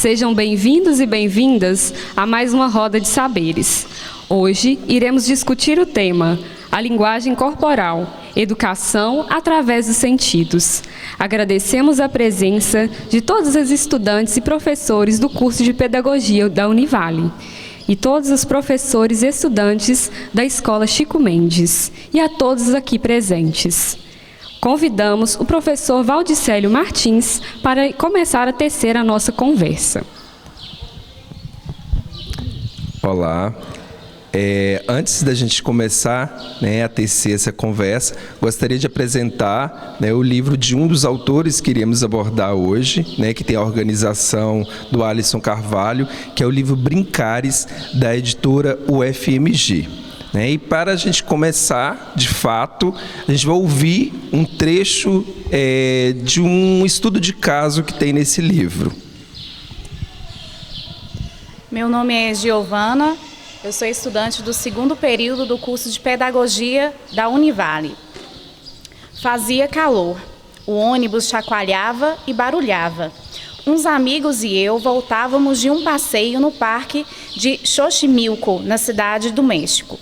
Sejam bem-vindos e bem-vindas a mais uma roda de saberes. Hoje iremos discutir o tema A linguagem corporal, educação através dos sentidos. Agradecemos a presença de todos os estudantes e professores do curso de Pedagogia da Univale e todos os professores e estudantes da Escola Chico Mendes e a todos aqui presentes. Convidamos o professor Valdicélio Martins para começar a tecer a nossa conversa. Olá. Antes da gente começar a tecer essa conversa, gostaria de apresentar o livro de um dos autores que iremos abordar hoje, que tem a organização do Alisson Carvalho, que é o livro Brincares, da editora UFMG. E para a gente começar, de fato, a gente vai ouvir um trecho de um estudo de caso que tem nesse livro. Meu nome é Giovana. Eu sou estudante do 2º período do curso de Pedagogia da Univale. Fazia calor, o ônibus chacoalhava e barulhava. Uns amigos e eu voltávamos de um passeio no parque de Xochimilco, na cidade do México.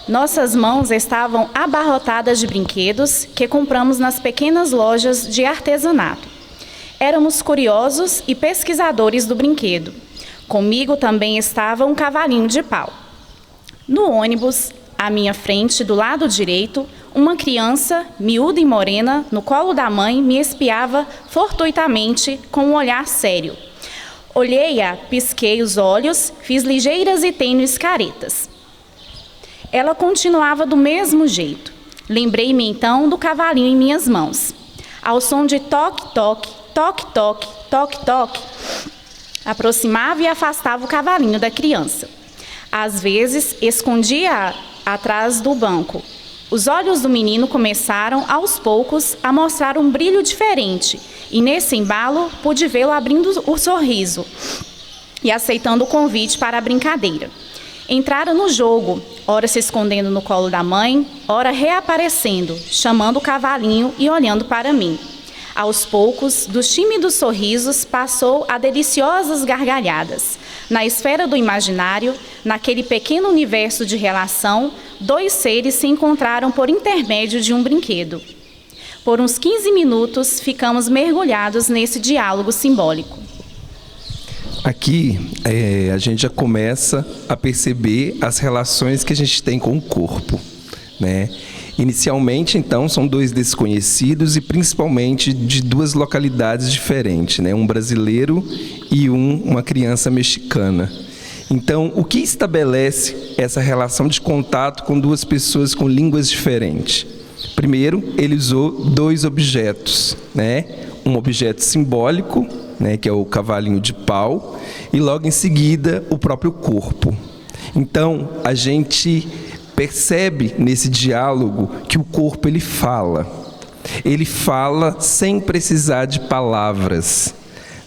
Nossas mãos estavam abarrotadas de brinquedos que compramos nas pequenas lojas de artesanato. Éramos curiosos e pesquisadores do brinquedo. Comigo também estava um cavalinho de pau. No ônibus, à minha frente, do lado direito, uma criança, miúda e morena, no colo da mãe, me espiava fortuitamente com um olhar sério. Olhei-a, pisquei os olhos, fiz ligeiras e tênues caretas. Ela continuava do mesmo jeito. Lembrei-me então do cavalinho em minhas mãos. Ao som de toque-toque, toque-toque, toque-toque, aproximava e afastava o cavalinho da criança. Às vezes, escondia-a atrás do banco. Os olhos do menino começaram, aos poucos, a mostrar um brilho diferente, e nesse embalo pude vê-lo abrindo o sorriso e aceitando o convite para a brincadeira. Entrara no jogo, ora se escondendo no colo da mãe, ora reaparecendo, chamando o cavalinho e olhando para mim. Aos poucos, dos tímidos sorrisos, passou a deliciosas gargalhadas. Na esfera do imaginário, naquele pequeno universo de relação, dois seres se encontraram por intermédio de um brinquedo. Por uns 15 minutos, ficamos mergulhados nesse diálogo simbólico. Aqui, a gente já começa a perceber as relações que a gente tem com o corpo, Inicialmente, então, são dois desconhecidos e principalmente de duas localidades diferentes, um brasileiro e uma criança mexicana. Então, o que estabelece essa relação de contato com duas pessoas com línguas diferentes? Primeiro, ele usou dois objetos, um objeto simbólico, que é o cavalinho de pau, e logo em seguida o próprio corpo. Então, a gente percebe nesse diálogo que o corpo ele fala sem precisar de palavras,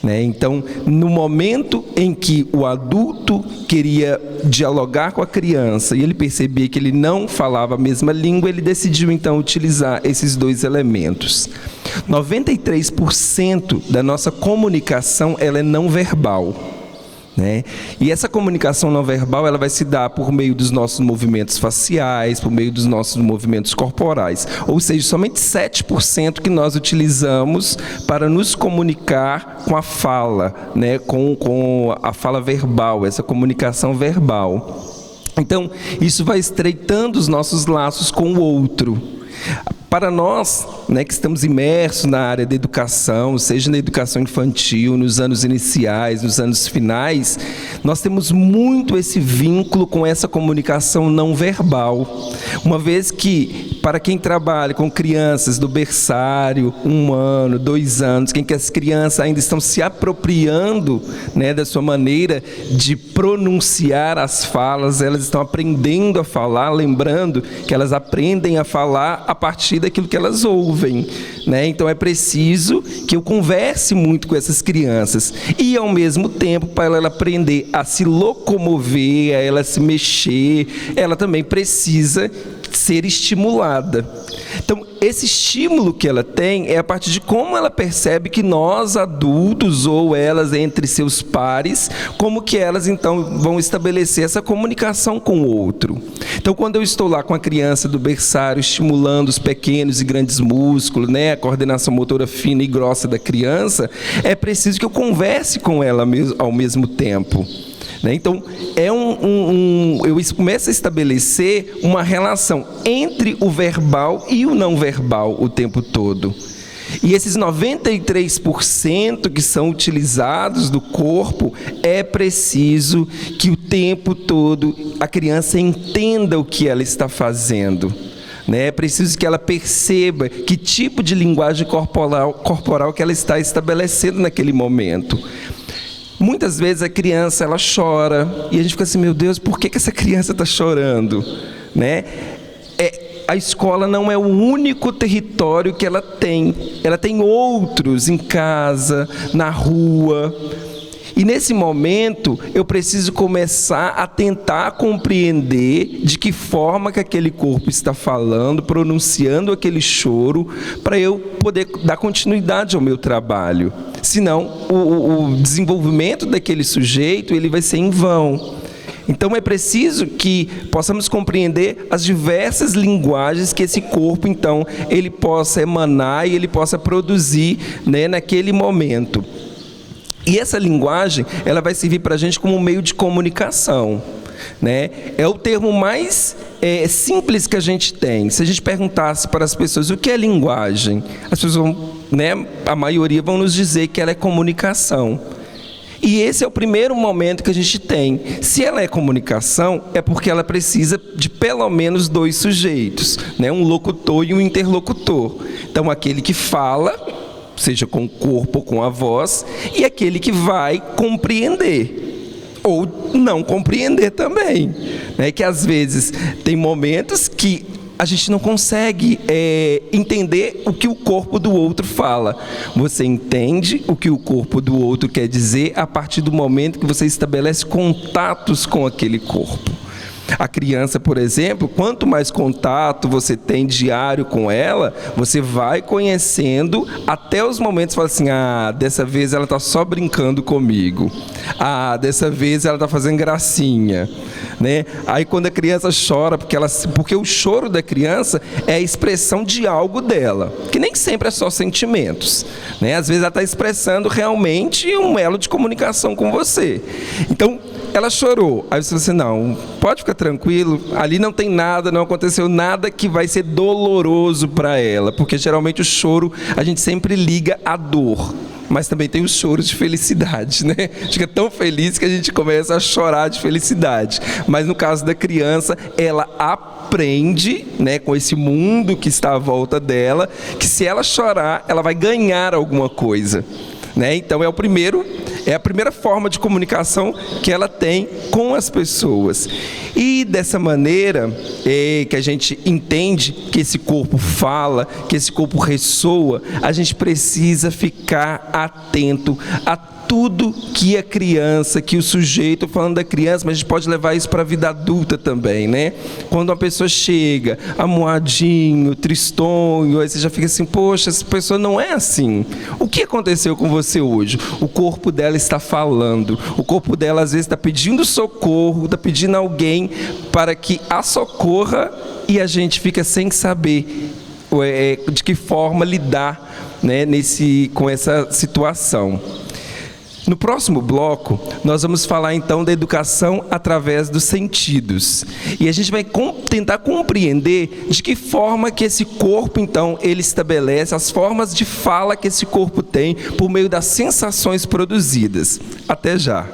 Então, no momento em que o adulto queria dialogar com a criança e ele percebia que ele não falava a mesma língua, ele decidiu então utilizar esses dois elementos. 93% da nossa comunicação ela é não verbal. E essa comunicação não verbal ela vai se dar por meio dos nossos movimentos faciais, por meio dos nossos movimentos corporais. Ou seja, somente 7% que nós utilizamos para nos comunicar com a fala, com a fala verbal, essa comunicação verbal. Então, isso vai estreitando os nossos laços com o outro. Para nós, que estamos imersos na área da educação, seja na educação infantil, nos anos iniciais, nos anos finais, nós temos muito esse vínculo com essa comunicação não verbal. Uma vez que, para quem trabalha com crianças do berçário, 1 ano, 2 anos, que as crianças ainda estão se apropriando da sua maneira de pronunciar as falas, elas estão aprendendo a falar, lembrando que elas aprendem a falar a partir daquilo que elas ouvem, Então é preciso que eu converse muito com essas crianças e ao mesmo tempo para ela aprender a se locomover, a ela se mexer, ela também precisa ser estimulada. Então, esse estímulo que ela tem é a partir de como ela percebe que nós, adultos, ou elas entre seus pares, como que elas, então, vão estabelecer essa comunicação com o outro. Então, quando eu estou lá com a criança do berçário, estimulando os pequenos e grandes músculos, né, a coordenação motora fina e grossa da criança, é preciso que eu converse com ela ao mesmo tempo. Então, eu começo a estabelecer uma relação entre o verbal e o não verbal o tempo todo. E esses 93% que são utilizados do corpo, é preciso que o tempo todo a criança entenda o que ela está fazendo. É preciso que ela perceba que tipo de linguagem corporal que ela está estabelecendo naquele momento. Muitas vezes a criança, ela chora, e a gente fica assim, meu Deus, por que essa criança está chorando? A escola não é o único território que ela tem outros em casa, na rua. E nesse momento, eu preciso começar a tentar compreender de que forma que aquele corpo está falando, pronunciando aquele choro, para eu poder dar continuidade ao meu trabalho. Senão, o desenvolvimento daquele sujeito, ele vai ser em vão. Então, é preciso que possamos compreender as diversas linguagens que esse corpo, então, ele possa emanar e ele possa produzir, naquele momento. E essa linguagem, ela vai servir para a gente como um meio de comunicação. É o termo mais simples que a gente tem. Se a gente perguntasse para as pessoas o que é linguagem, as pessoas vão, a maioria vão nos dizer que ela é comunicação. E esse é o primeiro momento que a gente tem. Se ela é comunicação, é porque ela precisa de pelo menos 2 sujeitos, um locutor e um interlocutor. Então, aquele que fala, seja com o corpo ou com a voz, e aquele que vai compreender. Ou não compreender também. Que às vezes tem momentos que a gente não consegue entender o que o corpo do outro fala. Você entende o que o corpo do outro quer dizer a partir do momento que você estabelece contatos com aquele corpo. A criança, por exemplo, quanto mais contato você tem diário com ela, você vai conhecendo até os momentos que fala assim, dessa vez ela está só brincando comigo. Dessa vez ela está fazendo gracinha. Aí quando a criança chora, porque o choro da criança é a expressão de algo dela, que nem sempre é só sentimentos. Às vezes ela está expressando realmente um elo de comunicação com você. Então, ela chorou. Aí você fala assim, não, pode ficar tranquilo, ali não tem nada, não aconteceu nada que vai ser doloroso para ela, porque geralmente o choro a gente sempre liga à dor, mas também tem os choros de felicidade, Fica tão feliz que a gente começa a chorar de felicidade. Mas no caso da criança, ela aprende, com esse mundo que está à volta dela, que se ela chorar, ela vai ganhar alguma coisa. Então é a primeira forma de comunicação que ela tem com as pessoas. E dessa maneira que a gente entende que esse corpo fala, que esse corpo ressoa, a gente precisa ficar atento a tudo que a criança, que o sujeito, falando da criança, mas a gente pode levar isso para a vida adulta também, Quando uma pessoa chega amuadinho, tristonho, aí você já fica assim, poxa, essa pessoa não é assim. O que aconteceu com você hoje? O corpo dela está falando, o corpo dela às vezes está pedindo socorro, está pedindo alguém para que a socorra, e a gente fica sem saber de que forma lidar com essa situação. No próximo bloco, nós vamos falar então da educação através dos sentidos. E a gente vai tentar compreender de que forma que esse corpo, então, ele estabelece as formas de fala que esse corpo tem por meio das sensações produzidas. Até já!